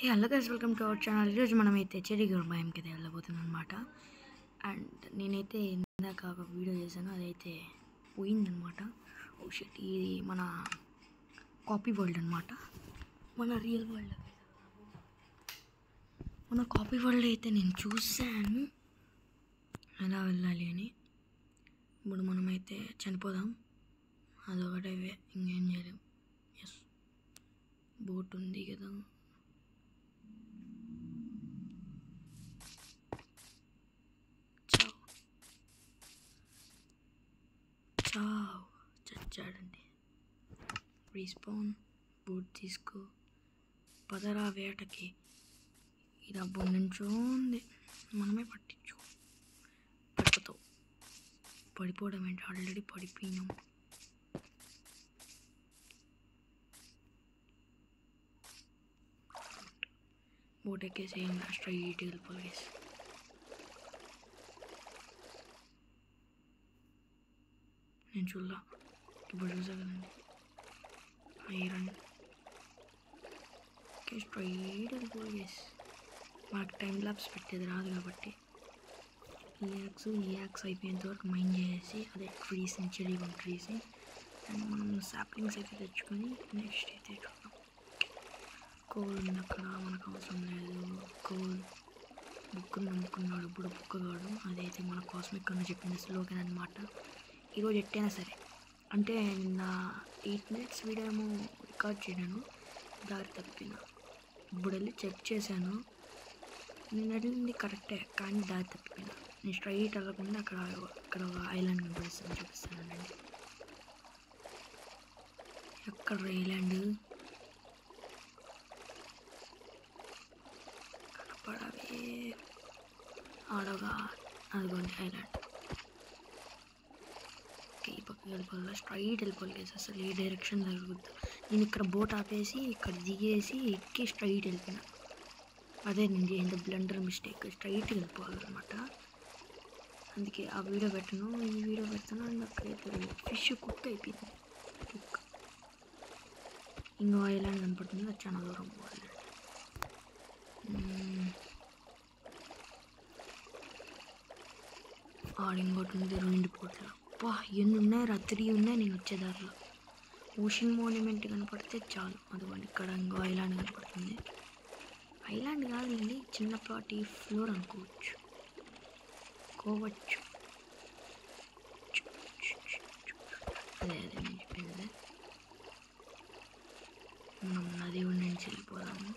Hello guys, welcome to our channel. ఈరోజు మనమైతే cherry భయంకి అయితే వెళ్ళబోతున్నాం అనమాట. అండ్ నేనైతే ఇందాక ఒక వీడియో చేశాను, అదైతే పోయిందనమాట. ఓ షిట్, ఇది మన కాపీ వరల్డ్ అనమాట. మన రియల్ వరల్డ్, మన కాపీ వరల్డ్ అయితే నేను చూశాను ఎలా వెళ్ళాలి అని. ఇప్పుడు మనమైతే చనిపోదాం, అదొకటే, ఇంకేం చేయలేం. ఎస్, బోట్ ఉంది కదా. చచ్చాడండి. రీస్పాన్, బూట్ తీసుకో, పదరా వేటకి. ఇది అబ్బు నుంచో ఉంది, మనమే పడిపోతావు. పడిపోవడం ఏంటి, ఆల్రెడీ పడిపోయినాం. బోట్ ఎక్కేసి స్ట్రైట్ వెళ్ళిపోయి నేను చూడలా, ఇప్పుడు చూసా కదండి. ఐరన్ స్ట్రైట్ వెళ్ళిపోయి మనకు టైం ల్యాబ్స్ పెట్టేది రాదు కాబట్టి ఈయాక్స్ అయిపోయేంత వరకు మైండ్ చేసేసి, అదే ట్రీస్ని, చెరీ ట్రీస్ని. అండ్ మనం సాప్లింగ్స్ అయితే తెచ్చుకొని నెక్స్ట్ అయితే చూద్దాం. కోల్ ఉంది అక్కడ, మనకు అవసరం లేదు. కోల్ బుక్కుని నమ్ముకున్నాడు ఇప్పుడు బుక్కగాడు. అదైతే మన కాస్మిక్ అని చెప్పింది స్లోగన్ అనమాట. ఈరోజు ఎట్టైనా సరే, అంటే నిన్న 8 minutes వీడియో ఏమో రికార్డ్ చేయడాను, దారి తప్పిన. ఇప్పుడు వెళ్ళి చెక్ చేశాను, నేను వెళ్ళింది కరెక్టే, కానీ దారి తప్పిపోయినా. నేను స్ట్రైట్ వెళ్ళకుండా అక్కడ ఒక ఐలాండ్ కనిపిస్తుంది, చూపిస్తానండి. ఎక్కడ ఐలాండ్ కనపడవే, ఆడగా అదిగోండి ఐలాండ్. ఈ పక్కకి వెళ్ళిపోవాలి, స్ట్రైట్ వెళ్ళిపోవాలి. అసలు ఏ డైరెక్షన్ జరుగుద్దు. నేను ఇక్కడ బోట్ ఆపేసి ఇక్కడ దిగేసి ఎక్కి స్ట్రైట్ వెళ్ళిపోయినా. అదే నేను చేసిన బ్లండర్ మిస్టేక్, స్ట్రైట్ వెళ్ళిపోవాలన్నమాట. అందుకే ఆ వీడియో పెట్టను, ఈ వీడియో పెడతాను. అండ్ అక్కడైతే ఫిష్ కుక్ అయిపోయింది. ఇంకో ఐలాండ్ కనపడుతుంది, అది చాలా దూరం పోవాలి. ఇంకోటి ఉంది 2 పోట్లు. ఎన్ని ఉన్నాయి, 3 ఉన్నాయి. నేను వచ్చేదారిలో ఓషన్ మోన్యుమెంట్ కనపడితే చాలు. అదిగోండి ఇక్కడ ఇంకో ఐలాండ్ కనపడుతుంది. ఐలాండ్ కాదండి, చిన్నపాటి ఫ్లోర్ అనుకోవచ్చు. అదే నేను చెప్పింది. మనం నది నుంచి వెళ్ళిపోదాము.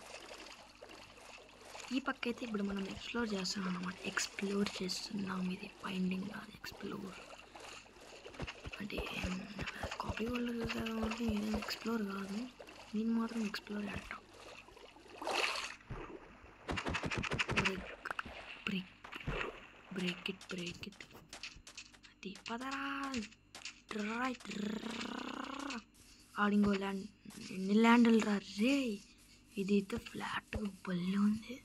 ఈ పక్క అయితే ఇప్పుడు మనం ఎక్స్ప్లోర్ చేస్తున్నాం అన్నమాట. ఎక్స్ప్లోర్ చేస్తున్నాం, ఇది ఫైండింగ్ కాదు, ఎక్స్ప్లోర్. అంటే కాపీ వరల్డ్ చూసారు కాబట్టి ఏదైనా ఎక్స్ప్లోర్ కాదు, నేను మాత్రం ఎక్స్ప్లోర్ చేస్తాం. బ్రేక్ ఇట్ అది పదరా. ఆడింగో ల్యాండ్, ఎన్ని ల్యాండ్లు రా రే. ఇది అయితే ఫ్లాట్ బల్లే ఉంది.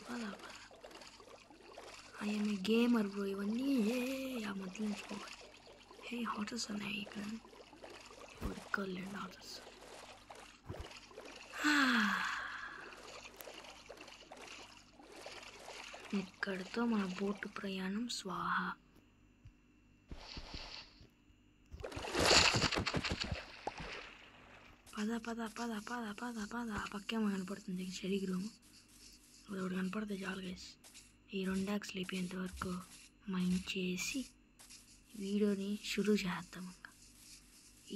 పద. I'm a gamer bro. ఇవన్నీ ఆ మధ్యలో ఎంచుకోవాలి. హాటర్స్ ఉన్నాయి ఇక్కడ, ఉడకలేండి హాటర్స్. ఇక్కడితో మన బోటు ప్రయాణం స్వాహ. పద. పక్కేమో కనపడుతుంది శరీరం, అది ఒకటి కనపడితే చాలు గైస్. ఈ 2 యాక్స్లు అయిపోయేంత వరకు మైండ్ చేసి వీడియోని షురూ చేద్దాం. ఇంకా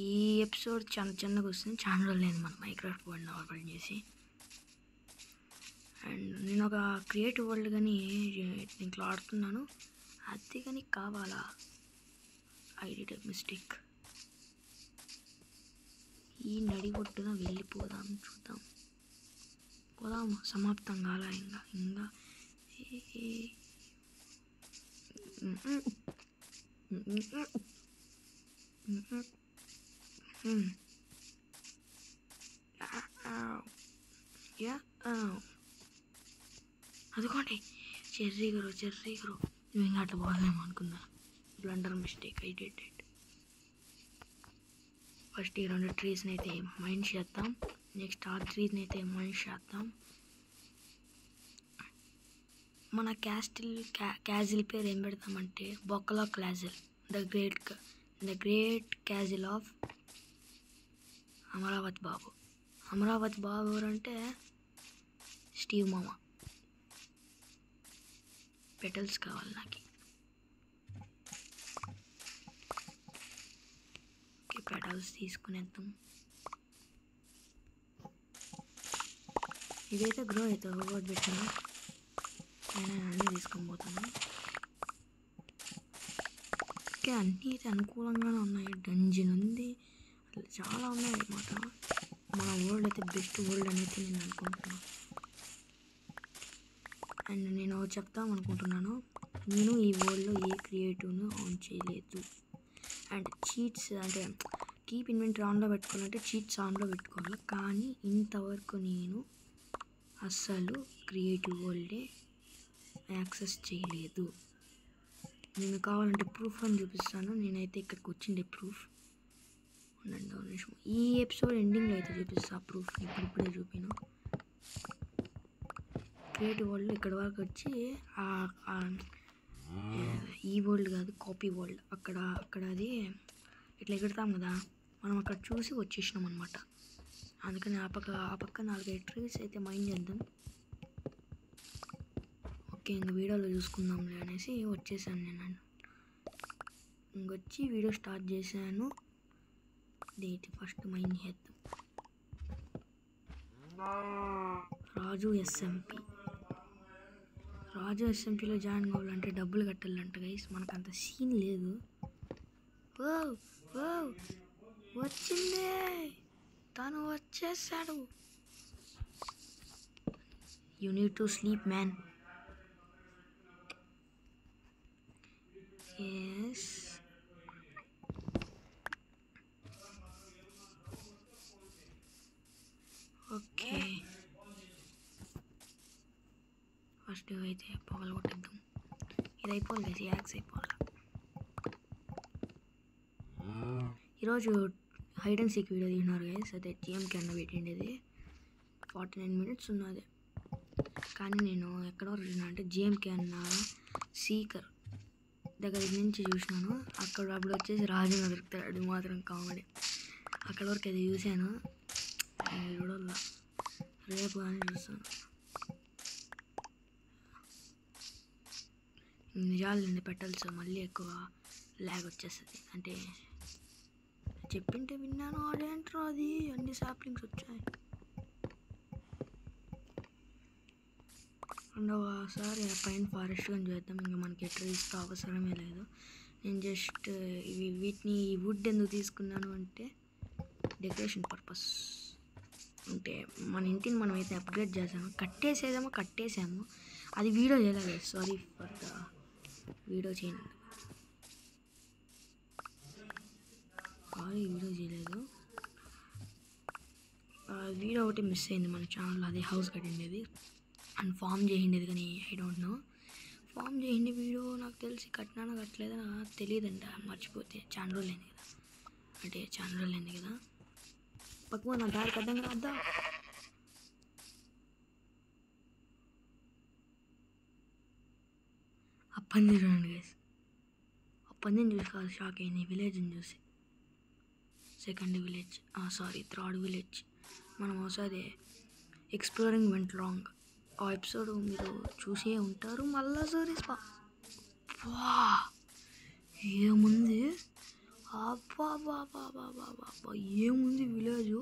ఈ ఎపిసోడ్ చాలా చిన్నగా వస్తుంది, చాలా రోజులు లేదు మన మైక్రాఫ్ట్ వరల్డ్ ఓపెన్ చేసి. అండ్ నేను ఒక క్రియేటివ్ వరల్డ్ కానీ దీంట్లో ఆడుతున్నాను, అది కానీ కావాలా. I did a mistake. ఈ నడి ఒడ్డున వెళ్ళిపోదాం, చూద్దాం. పోదాము, సమాప్తం కాల ఇంకా అదిగోండి చెర్రీ గారు. నువ్వు ఇంకా అట్లా పోలేమో అనుకున్నా. Blunder mistake I did it. First ఈ 2 ట్రీస్ని అయితే మైండ్ చేద్దాం. నెక్స్ట్ ఆ 3ని అయితే మైండ్ చేద్దాం. మన క్యాజిల్ పేరు ఏం పెడతామంటే బొక్కలో castle, the great castle of Amaravati Babu. Amaravati Babu ఎవరంటే స్టీవ్ మామ. పెటల్స్ కావాలి నాకు. ఓకే, పెటల్స్ తీసుకునేద్దాం. ఇదైతే గ్రో అవుతుంది. ఒకటి పెట్టాను, నేను అన్నీ తీసుకొని పోతాను. ఓకే, అన్నీ అయితే అనుకూలంగానే ఉన్నాయి. డంజన్ ఉంది, చాలా ఉన్నాయి అన్నమాట. మన వరల్డ్ అయితే బెస్ట్ వరల్డ్ అనేది నేను అనుకుంటున్నాను. అండ్ నేను చెప్తాం అనుకుంటున్నాను, నేను ఈ వరల్డ్లో ఏ క్రియేటివ్ను ఆన్ చేయలేదు. అండ్ చీట్స్ అంటే కీప్ ఇన్వెంటరీ ఆన్లో పెట్టుకోవాలంటే చీట్స్ ఆన్లో పెట్టుకోవాలి. కానీ ఇంతవరకు నేను అస్సలు క్రియేటివ్ వరల్డే యాక్సెస్ చేయలేదు. నేను కావాలంటే ప్రూఫ్ అని చూపిస్తాను. నేనైతే ఇక్కడికి వచ్చిండే ప్రూఫ్ ఉండండి ఒక నిమిషం. ఈ ఎపిసోడ్ ఎండింగ్లో అయితే చూపిస్తా ప్రూఫ్. ఇప్పుడే చూపిను. క్రియేటివ్ వరల్డ్ ఇక్కడ వరకు వచ్చి ఈ వరల్డ్ కాదు, కాపీ వరల్డ్. అక్కడ అది ఇట్లా ఎగురుతాం కదా, మనం అక్కడ చూసి వచ్చేసినాం అనమాట. అందుకని ఆ పక్క 4-5 ట్రీస్ అయితే మైండ్ చేద్దాం. ఓకే, ఇంకా వీడియోలో చూసుకుందాంలే అనేసి వచ్చేసాను నేను. ఇంకొచ్చి వీడియో స్టార్ట్ చేశాను. డేట్ ఫస్ట్ మైండ్ చేద్దాం. రాజు ఎస్ఎంపీలో జాయిన్ కావాలంటే డబ్బులు కట్టాలంట గైస్. మనకు అంత సీన్ లేదు. వచ్చిందే, తను వచ్చేసాడు. You need to sleep man. Yes, okay. First అయితే పొగలు కొట్టేద్దాం. ఇది అయిపోవాలి కదా, యాక్స్ అయిపోవాలి. ఈరోజు హైడ్ అండ్ సీక్ వీడియో తీసినారు గైస్. అదే జిఎంకే అన్న పెట్టిండేది. 49 minutes ఉన్నది. కానీ నేను ఎక్కడ వరకు చూసినా అంటే జిఎంకే అన్న సీకర్ దగ్గర నుంచి చూసినాను. అప్పుడు వచ్చేసి రాజు దొరుకుతాడు. అది మాత్రం కామెడీ. అక్కడ వరకు అది చూశాను. చూడాల రేపు కానీ చూస్తాను. నిజాలండి పెట్టాల్సి మళ్ళీ ఎక్కువ ల్యాగ్ వచ్చేస్తుంది. అంటే చెప్పింటే విన్నాను, అదేంట్రా అది అన్ని సాప్లింగ్స్ వచ్చాయి. రెండవసారి పైన ఫారెస్ట్ కానీ చేద్దాం. ఇంకా మనకి ట్రీస్తో అవసరమే లేదు. నేను జస్ట్ వీటిని ఈ వుడ్ ఎందుకు తీసుకున్నాను అంటే డెకరేషన్ పర్పస్. అంటే మన ఇంటిని మనం అయితే అప్గ్రేడ్ చేసాము. కట్టేసాము. అది వీడియో చేయలేదు. సారీ ఫర్ ద వీడియో చేయలేదు. వీడియో ఒకటి మిస్ అయింది మన ఛానల్లో. అదే హౌస్ కట్టిండేది అండ్ ఫామ్ చేసిండేది. కానీ ఐ డోంట్ నో ఫామ్ చేసిండే వీడియో నాకు తెలిసి కట్టినానో కట్టలేదో నాకు తెలియదంట. మర్చిపోతే చాలా రోజులైంది కదా. పక్కన నా దారికి అడ్డంగా రాద్దా. ఆ పందిని చూడండి గైస్. ఆ పందిని చూసి కాదు షాక్ అయింది, విలేజ్ని చూసి. Second village, third village. మనం ఒకసారి ఎక్స్ప్లోరింగ్ వెంట్ రాంగ్ ఆ ఎపిసోడ్ మీరు చూసే ఉంటారు. మళ్ళా సారీ ఏముంది, ఏముంది విలేజ్.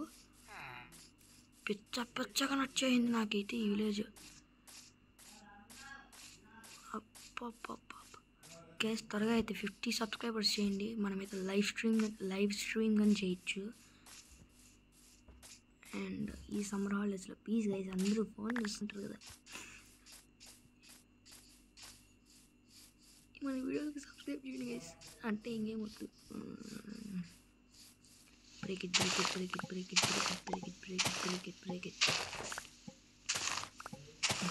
పిచ్చగా నచ్చేసింది నాకైతే ఈ విలేజ్. గైస్ త్వరగా అయితే 50 subscribers చేయండి. మనమైతే లైవ్ స్ట్రీమ్ కానీ చేయొచ్చు. అండ్ ఈ సమ్మర్ హాలిడేస్లో ప్లీజ్ గైస్ అందరూ ఫోన్ చూస్తుంటారు కదా, మన వీడియోకి సబ్స్క్రైబ్ చేయండి గైస్. అంటే ఇంకేం వద్దు. Break it.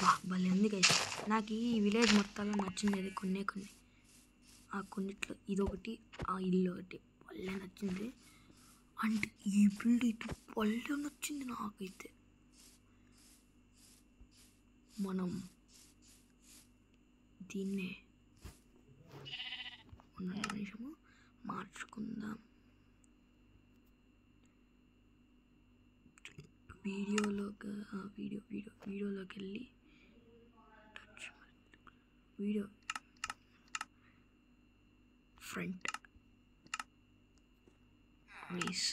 బా భలే ఉంది గైస్. నాకు ఈ విలేజ్ మొత్తంలో నచ్చింది కొన్ని ఆ కొన్నిట్లో ఇదొకటి, ఆ ఇల్లు ఒకటి భలే నచ్చింది. అండ్ ఈ బిల్డ్ ఇది భలే నచ్చింది నాకైతే. మనం దీన్నే ఉన్న నిమిషము మార్చుకుందాం. వీడియోలోకి వెళ్ళి వీడియో ఫ్రంట్ రేస్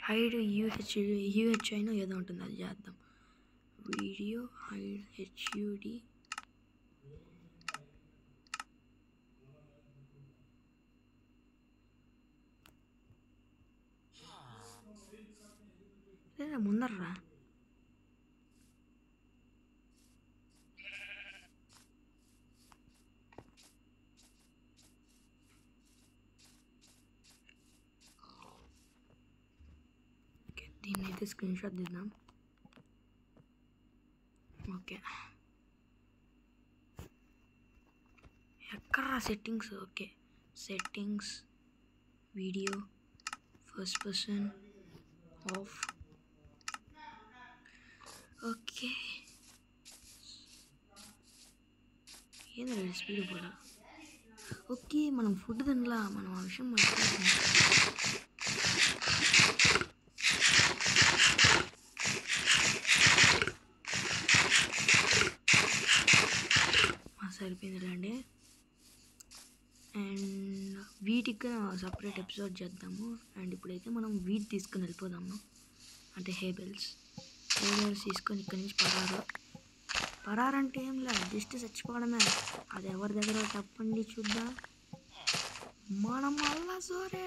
హైడ్ యూహెచ్ అయినా ఏదో ఉంటుంది, అది చేద్దాం. వీడియో హైడ్ హెచ్యూడి లేదా ముందర్రా. ఓకే, దీన్ని అయితే స్క్రీన్ షాట్ తీద్దాం. ఓకే, ఎక్కడ్రా settings? Okay, settings, video, first person of. Okay, ఏంద్రా స్పీడ్ కూడా. ఓకే, మనం ఫుడ్ తినలా, మనం ఆ విషయం మర్చిపోతున్నాం. సరిపోయిందిలేండి. అండ్ వీటికి సపరేట్ ఎపిసోడ్ చేద్దాము. అండ్ ఇప్పుడైతే మనం వీటి తీసుకుని వెళ్ళిపోదాము, అంటే హేబెల్స్ తీసుకొని ఇక్కడి నుంచి పరారంటే ఏం లేదు, జస్ట్ చచ్చిపోవడమే. అది ఎవరి దగ్గర తప్పండి చూద్దాం. మనం అల్లా సోరే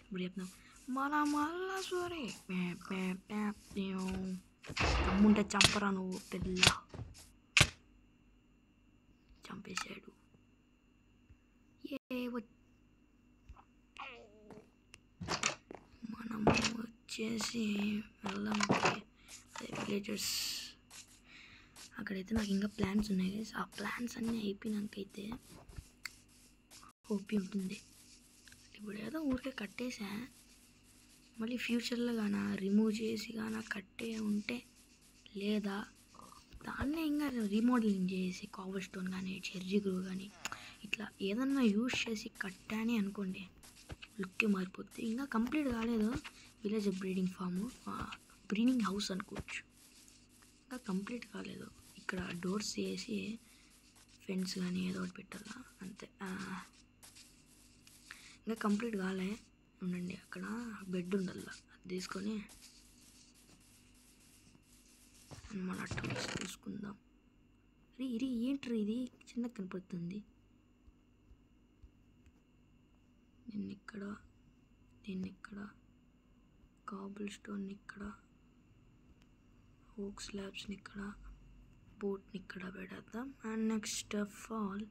ఇప్పుడు చెప్తాం, మనం అల్లా సోరే. తమ్ముంటే చంపరా నువ్వు, పెళ్ళ చంపేశాడు. మనం వచ్చేసి వెళ్దాం. అదే విలేజర్స్ అక్కడైతే నాకు ఇంకా ప్లాన్స్ ఉన్నాయి. ఆ ప్లాన్స్ అన్నీ అయిపోయినాకైతే ఓపి ఉంటుంది. ఇప్పుడు ఏదో ఊరికే కట్టేసా, మళ్ళీ ఫ్యూచర్లో కానీ రిమూవ్ చేసి కానీ కట్టే ఉంటే, లేదా దాన్నే ఇంకా రీమోడలింగ్ చేసి కావల్ స్టోన్ కానీ చెర్రీ గ్రూ కానీ ఇట్లా ఏదన్నా యూజ్ చేసి కట్టాని అనుకోండి, లుక్కే మారిపోతుంది. ఇంకా కంప్లీట్ కాలేదు village breeding farm, breeding house అనుకోవచ్చు, ఇంకా కంప్లీట్ కాలేదు. ఇక్కడ డోర్స్ వేసి ఫెన్స్ కానీ ఏదో ఒకటి పెట్టాలా, అంతే. ఇంకా కంప్లీట్ కాలే, ఉండండి. అక్కడ బెడ్ ఉండాల, అది తీసుకొని మన టూల్స్ తీసుకుందాం. ఇది ఏంట్రీ, ఇది చిన్నగా కనపడుతుంది. దీన్ని ఇక్కడ కాబుల్ స్టోన్ ఇక్కడ, ఓక్ స్లాబ్స్ని ఇక్కడ, బోట్ని ఇక్కడ పెడతాం. అండ్ నెక్స్ట్ ఆఫ్ ఆల్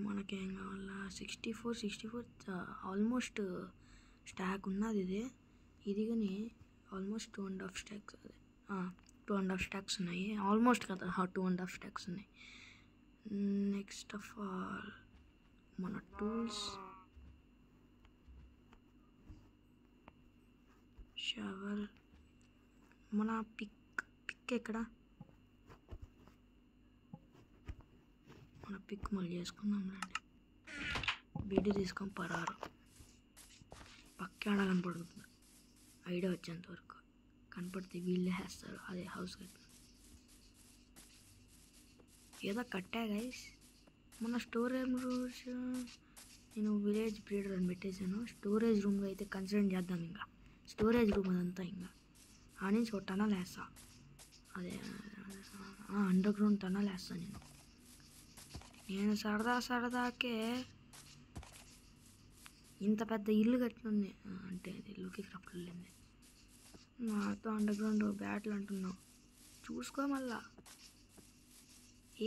మనకేం కావాలా, 64 ఆల్మోస్ట్ స్టాక్ ఉన్నది. ఇది కానీ ఆల్మోస్ట్ 2.5 స్టాక్స్, అదే 2.5 స్టాక్స్ ఉన్నాయి. ఆల్మోస్ట్ కదా, 2.5 స్టాక్స్ ఉన్నాయి. నెక్స్ట్ ఆఫ్ ఆల్ మన టూల్స్, షవల్, మన పిక్ ఎక్కడ, మన పిక్ మళ్ళీ చేసుకుందాం రండి. బెడ్ తీసుకొని పరారు, పక్కాడ కనపడుతుంది. ఐడియా వచ్చేంత వరకు కనపడితే వీళ్ళే వేస్తారు. అదే హౌస్ కట్టిన ఏదో కట్టా గైస్. మన స్టోరేజ్ రూమ్స్ నేను విలేజ్ బ్రీడర్ అని పెట్టేశాను. స్టోరేజ్ రూమ్గా అయితే కన్సిడర్ చేద్దాం. ఇంకా స్టోరేజ్ రూమ్ అదంతా ఇంకా ఆ నుంచి ఒక టనల్ వేస్తా, అదే అండర్ గ్రౌండ్ టనల్ వేస్తాను నేను సరదాకే ఇంత పెద్ద ఇల్లు కట్టినండి. అంటే ఇల్లుకి క్రాఫ్ట్ వెళ్ళింది, నాతో అండర్ గ్రౌండ్ బ్యాట్లు అంటున్నావు. చూసుకో మళ్ళా.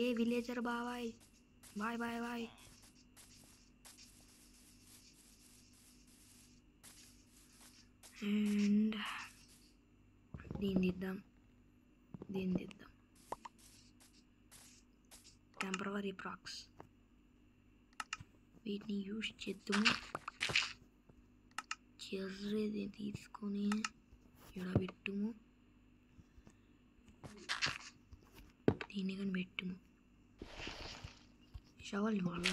ఏ విలేజర్ బాయ్. అండ్ దీన్ని తీద్దాం. టెంపరరీ ప్రాక్స్ వీటిని యూజ్ చేద్దాము. చెర్రీది తీసుకొని ఇక్కడ పెట్టుము. దీన్ని కానీ పెట్టుము. షవల్ని వాళ్ళ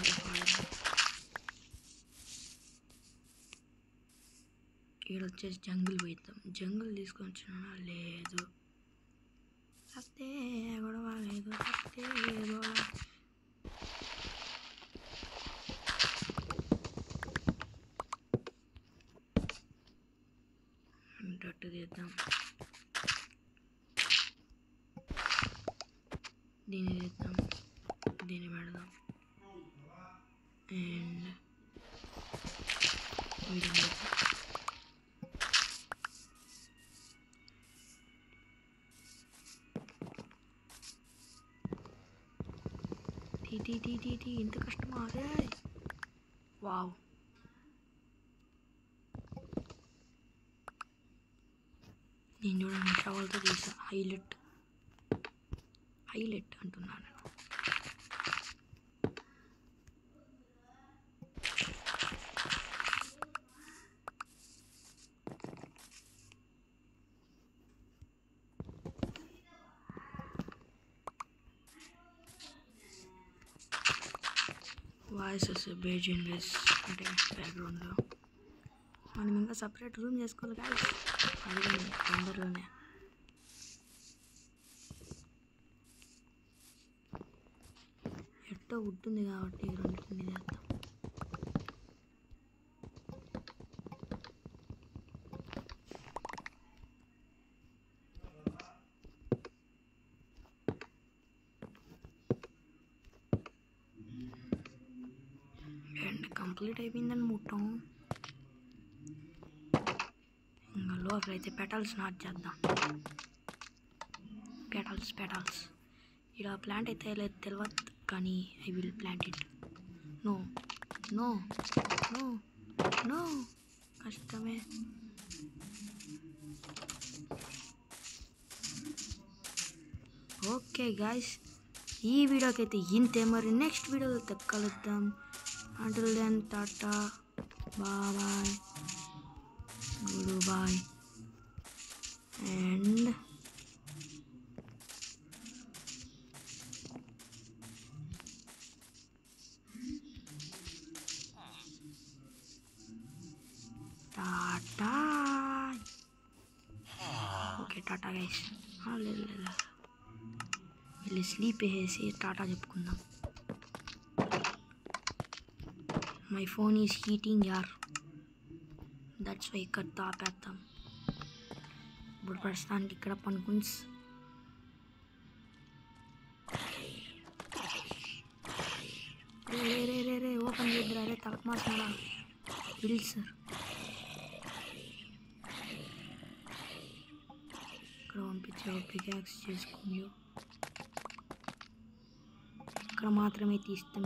ఇక్కడ వచ్చేసి జంగిల్ పోయిద్దాం. జంగిల్ తీసుకొని వచ్చినా లేదు, వస్తే గొడవ లేదు, వస్తే గొడవ. అంటట్టు తీద్దాం. దీన్ని తీద్దాం, దీన్ని పెడదాం. అండ్ వీడియో ఇంత కష్టమా? అదే వావ్. నేను చూడండి షవల్తో తీసా. హైలైట్ అంటున్నాను. వాయిసెస్ బేజిన్ వేస్ అంటే బ్యాక్గ్రౌండ్లో మనం ఇంకా సపరేట్ రూమ్ చేసుకోవాలి గాయ్స్. అది తొందరలోనే. ఎట్టో ఉంటుంది కాబట్టి రెండింటిని చేద్దాం. అండ్ కంప్లీట్ అయిపోయిందని ముట్టాం. ఇంకా లోపల అయితే పెటల్స్ నాట్ చేద్దాం. పెటల్స్ ఇలా ప్లాంట్ అయితే లేదు తెలియదు, కానీ I will plant it. No కష్టమే. ఓకే గాయ్స్, ఈ వీడియోకి అయితే ఇంతే. మరి నెక్స్ట్ వీడియోలో కలుద్దాం. Until then, tata, bye, goodbye, and tata. Okay, tata guys. వెళ్ళి స్లీప్ వేసి టాటా చెప్పుకుందాం. My phone is heating yaar. That's why ఇక్కడ తాపేద్దాం. ఇప్పుడు ప్రస్తుతానికి ఇక్కడ పనుకుని రే ఓపెన్ చేద్దరా. రే తలకు మాట్లాడా బిల్ సార్. ఇక్కడ పంపించావు పికాక్స్ చేసుకుని ఇక్కడ మాత్రమే తీస్తాం.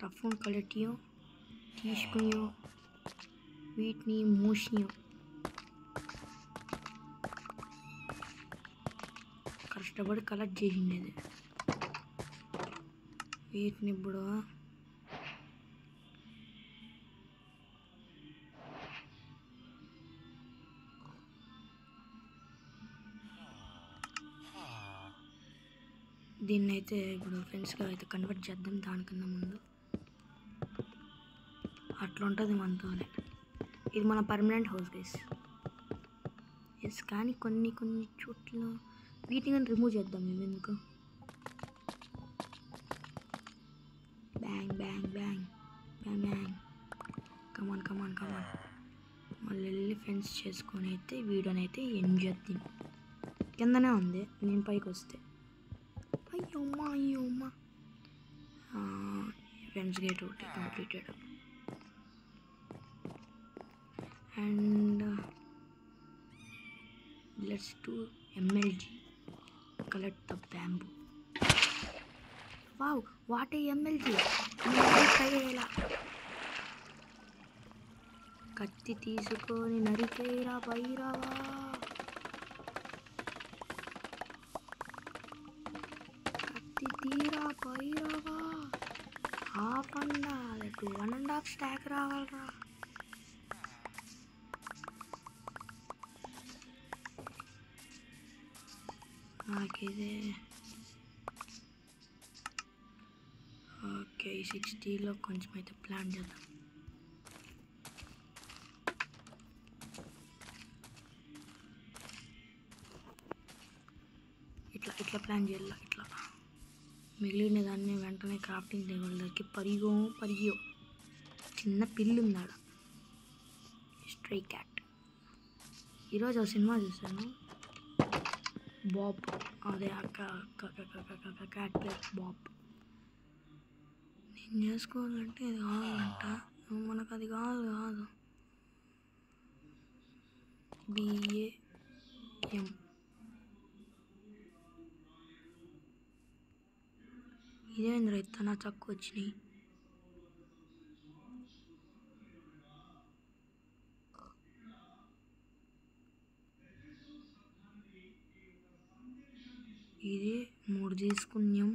టఫన్ కలెక్టియో తీసుకుని వీటిని మూసినాం. కష్టపడి కలెక్ట్ చేసిండేది వీటిని. ఇప్పుడు దీన్ని అయితే ఇప్పుడు ఫ్రెండ్స్గా అయితే కన్వర్ట్ చేద్దాం. దానికన్నా ముందు అట్లా ఉంటుంది మనతోనే. ఇది మన పర్మనెంట్ హౌస్ గైస్. ఎస్, కానీ కొన్ని చోట్ల వీటిని కానీ రిమూవ్ చేద్దాం. మేము ఎందుకు bang bang bang bang bang come on మళ్ళీ వెళ్ళి ఫ్రెండ్స్ చేసుకొని అయితే వీడియోని అయితే ఎండ్ చేద్దాం. కిందనే ఉంది, నేను పైకి వస్తే అయ్యమ్మా ఫ్రెండ్స్ గేట్ ఒకటి completed. And let's do MLG. collect the bamboo. Wow, what a MLG! కత్తి తీసుకొని నరికేరా భైరవా. కత్తి తీరా భైరవా. హాఫ్ అండా 1.5 స్టాక్ రావాలరా. నాకిదే ఓకే. 60లో కొంచెం అయితే ప్లాన్ చేద్దాం. ఇట్లా ప్లాన్ చేయాలి. ఇట్లా మిగిలిన దాన్ని వెంటనే క్రాఫ్టింగ్ టేబుల్ దగ్గరికి పరిగో చిన్న పిల్లి ఉందాడ, స్ట్రే క్యాట్. ఈరోజు సినిమా చూసాను, బాబ్, అదే క్యాట్ పేరు బాబ్. నేను చేసుకోవాలంటే ఇది కావాలంట, మనకు అది కాదు. BAM ఇదేంద్ర ఇత్తనా తక్కువ వచ్చినాయి. ఇది 3 తీసుకున్నాం.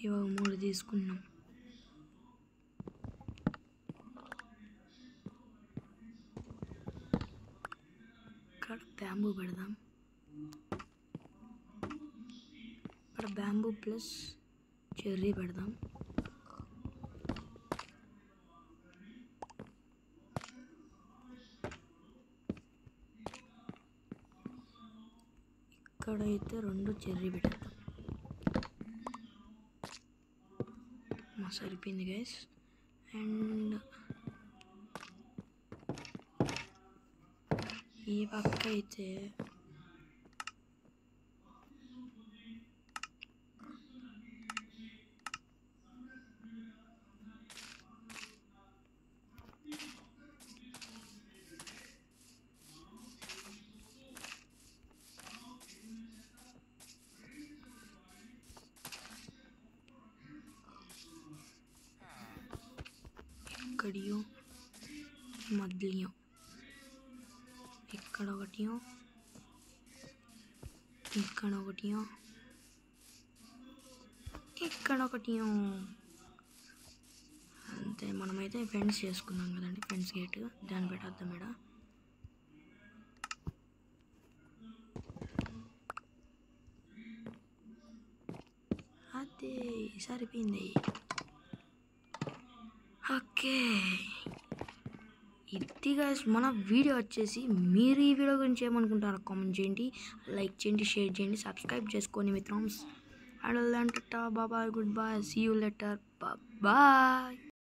ఇవాళ 3 తీసుకున్నాం. ఇక్కడ బ్యాంబూ పెడదాం. ఇక్కడ బ్యాంబూ ప్లస్ చెర్రీ పెడదాం. ఇక్కడైతే 2 చెర్రీ పెడతాం. సరిపోయింది గైస్. అండ్ ఈ పక్క అయితే ఇక్కడియో మధ్యలో ఇక్కడ ఒకటియో, ఇక్కడ ఒకటియో, ఇక్కడ ఒకటియో. అంతే. మనమైతే ఫెన్స్ చేసుకున్నాం కదండి, ఫెన్స్ గేట్ దాన్ని పెట్టేద్దాం. మేడ అదే సరిపోయింది. ఓకే, ఇది గైస్ మన వీడియో వచ్చేసి. మీరు ఈ వీడియో గురించి ఏమనుకుంటారో కామెంట్ చేయండి, లైక్ చేయండి, షేర్ చేయండి, సబ్స్క్రైబ్ చేసుకోండి మిత్రమ్స్. And bye, good bye, see you later, bye.